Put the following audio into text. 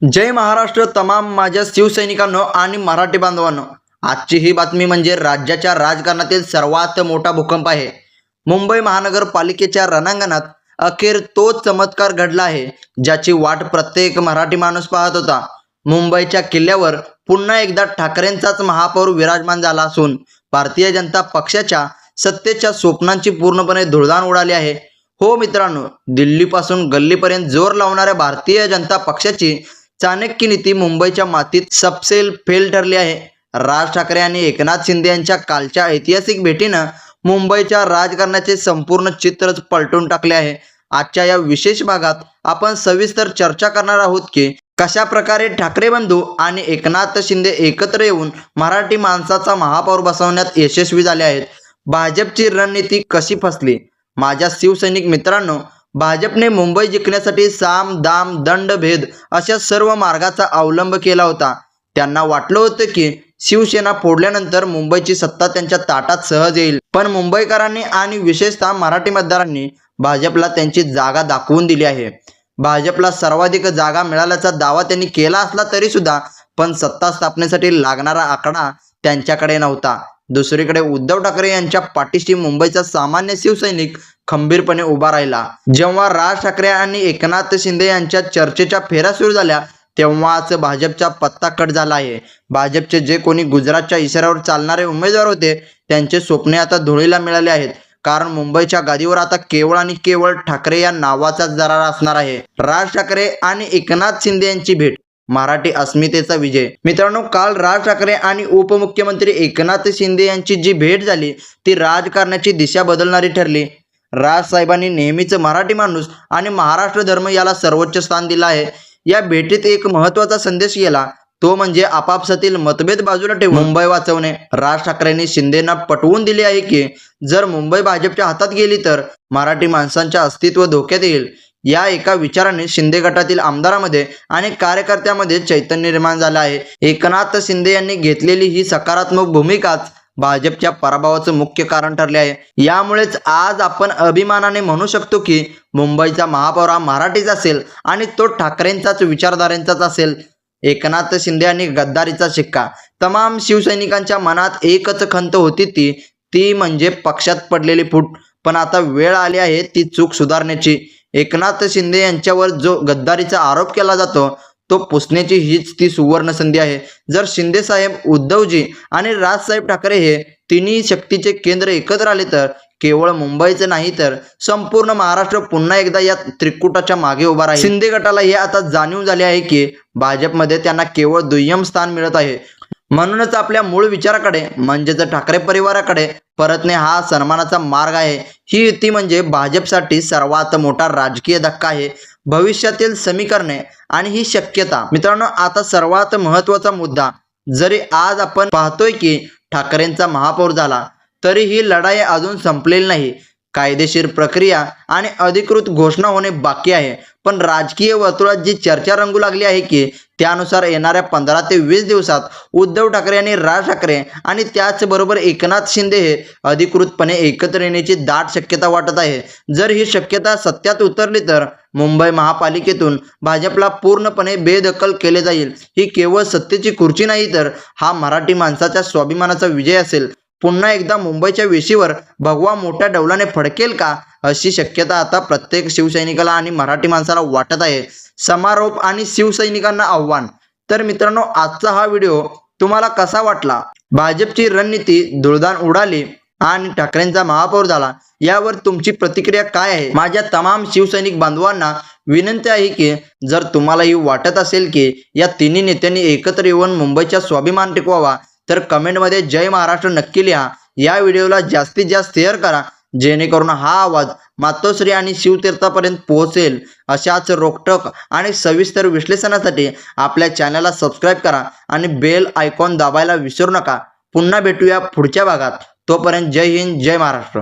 जय महाराष्ट्र तमाम माझ्या शिवसैनिकांनो आणि मराठी बांधवांनो. आजची ही बातमी म्हणजे राज्याच्या राजकारणातील सर्वात मोठा भूकंप आहे. मुंबई महानगरपालिकेच्या रणांगणात अखेर तोच चमत्कार घडला आहे ज्याची वाट प्रत्येक मराठी माणूस पाहत होता. मुंबईच्या किल्ल्यावर पुन्हा एकदा ठाकरेंचाच महापौर विराजमान झाला असून भारतीय जनता पक्षाच्या सत्तेच्या स्वप्नांची पूर्णपणे धुळदाण उडाली आहे. हो मित्रांनो, दिल्लीपासून गल्लीपर्यंत जोर लावणाऱ्या भारतीय जनता पक्षाची चाणक्य नीती मुंबईच्या मातीत सपसेल फेल ठरली आहे. राज ठाकरे आणि एकनाथ शिंदे यांच्या कालच्या ऐतिहासिक भेटीनं मुंबईच्या राजकारणाचे संपूर्ण चित्रच पलटून टाकले आहे. आजच्या या विशेष भागात आपण सविस्तर चर्चा करणार आहोत की कशा प्रकारे ठाकरे बंधू आणि एकनाथ शिंदे एकत्र येऊन मराठी माणसाचा महापौर बसवण्यात यशस्वी झाले आहेत. भाजपची रणनीती कशी फसली? माझ्या शिवसैनिक मित्रांनो, भाजपने मुंबई जिंकण्यासाठी साम दाम दंड भेद अशा सर्व मार्गाचा अवलंब केला होता. त्यांना वाटलं होतं की शिवसेना फोडल्यानंतर मुंबईची सत्ता त्यांच्या ताटात सहज येईल, पण मुंबईकरांनी आणि विशेषतः मराठी मतदारांनी भाजपला त्यांची जागा दाखवून दिली आहे. भाजपला सर्वाधिक जागा मिळाल्याचा दावा त्यांनी केला असला तरी सुद्धा पण सत्ता स्थापनेसाठी लागणारा आकडा त्यांच्याकडे नव्हता. दुसरीकडे उद्धव ठाकरे यांच्या पाठीशी मुंबईचा सामान्य शिवसैनिक खंबीरपणे उभा राहिला. जेव्हा राज ठाकरे आणि एकनाथ शिंदे यांच्या चर्चेच्या फेऱ्या सुरू झाल्या तेव्हाच भाजपचा पत्ता कट झाला आहे. भाजपचे जे कोणी गुजरातच्या इशाऱ्यावर चालणारे उमेदवार होते त्यांचे स्वप्ने आता धुळीला मिळाले आहेत, कारण मुंबईच्या गादीवर आता केवळ आणि केवळ ठाकरे या नावाचाच दरार असणार आहे. राज ठाकरे आणि एकनाथ शिंदे यांची भेट, मराठी अस्मितेचा विजय. मित्रांनो, काल राज ठाकरे आणि उपमुख्यमंत्री एकनाथ शिंदे यांची जी भेट झाली ती राजकारणाची दिशा बदलणारी ठरली. राज साहेबांनी नेहमीच मराठी माणूस आणि महाराष्ट्र धर्म याला सर्वोच्च स्थान दिलं आहे. या भेटीत एक महत्त्वाचा संदेश गेला, तो म्हणजे आपापसातील मतभेद बाजूला ठेवून मुंबई वाचवणे. राज ठाकरेंनी शिंदेंना पटवून दिले आहे की जर मुंबई भाजपच्या हातात गेली तर मराठी माणसांचे अस्तित्व धोक्यात येईल. या एका विचाराने शिंदे गटातील आमदारांमध्ये आणि कार्यकर्त्यांमध्ये चैतन्य निर्माण झालं आहे. एकनाथ शिंदे यांनी घेतलेली ही सकारात्मक भूमिकाच भाजपच्या पराभवाचं मुख्य कारण ठरले आहे. यामुळेच आज आपण अभिमानाने म्हणू शकतो की मुंबईचा महापौर हा मराठीच असेल आणि तो ठाकरेंचाच विचारधारेंचाच असेल. एकनाथ शिंदे आणि गद्दारीचा शिक्का. तमाम शिवसैनिकांच्या मनात एकच खंत होती, ती म्हणजे पक्षात पडलेली फूट. पण आता वेळ आली आहे ती चूक सुधारण्याची. एकनाथ शिंदे यांच्यावर जो गद्दारीचा आरोप केला जातो तो पुसण्याची हीच ती सुवर्ण संधी आहे. जर शिंदे साहेब, उद्धवजी आणि राजसाहेब ठाकरे हे तिन्ही शक्तीचे केंद्र एकत्र आले तर केवळ मुंबईचं नाही तर संपूर्ण महाराष्ट्र पुन्हा एकदा या त्रिकुटाच्या मागे उभा राहील. शिंदे गटाला हे आता जाणीव झाली आहे की भाजपमध्ये त्यांना केवळ दुय्यम स्थान मिळत आहे. म्हणूनच आपल्या मूळ विचाराकडे म्हणजेच ठाकरे परिवाराकडे परतणे हा सन्मानाचा मार्ग आहे. ही युती म्हणजे भाजपसाठी सर्वात मोठा राजकीय धक्का आहे. भविष्यातील समीकरणे आणि ही शक्यता. मित्रांनो, आता सर्वात महत्त्वाचा मुद्दा, जरी आज आपण पाहतोय की ठाकरेंचा महापौर झाला तरी ही लढाई अजून संपलेली नाही. कायदेशीर प्रक्रिया आणि अधिकृत घोषणा होणे बाकी आहे. पण राजकीय वर्तुळात जी चर्चा रंगू लागली आहे की त्यानुसार येणाऱ्या 15 ते 20 दिवसात उद्धव ठाकरे आणि राज ठाकरे आणि त्याचबरोबर एकनाथ शिंदे हे अधिकृतपणे एकत्र येण्याची दाट शक्यता वाटत आहे. जर ही शक्यता सत्यात उतरली तर मुंबई महापालिकेतून भाजपला पूर्णपणे बेदखल केले जाईल. ही केवळ सत्तेची खुर्ची नाही तर हा मराठी माणसाच्या स्वाभिमानाचा विजय असेल. पुन्हा एकदा मुंबईच्या वेशीवर भगवा मोठ्या डौलाने फडकेल का, अशी शक्यता आता प्रत्येक शिवसैनिकाला आणि मराठी माणसाला वाटत आहे. समारोप आणि शिवसैनिकांना आव्हान. तर मित्रांनो, आजचा हा व्हिडिओ तुम्हाला कसा वाटला? भाजपची रणनीती धुळदाण उडाली आणि ठाकरेंचा महापौर झाला, यावर तुमची प्रतिक्रिया काय आहे? माझ्या तमाम शिवसैनिक बांधवांना विनंती आहे की जर तुम्हालाही वाटत असेल की या तिन्ही नेत्यांनी एकत्र येऊन मुंबईचा स्वाभिमान टिकवावा तर कमेंटमध्ये जय महाराष्ट्र नक्की लिहा. या व्हिडिओला जास्तीत जास्त शेअर करा जेणेकरून हा आवाज मातोश्री आणि शिवतीर्थापर्यंत पोहोचेल. अशाच रोखठोक आणि सविस्तर विश्लेषणासाठी आपल्या चॅनलला सबस्क्राईब करा आणि बेल आयकॉन दाबायला विसरू नका. पुन्हा भेटूया पुढच्या भागात. तोपर्यंत जय हिंद, जय महाराष्ट्र.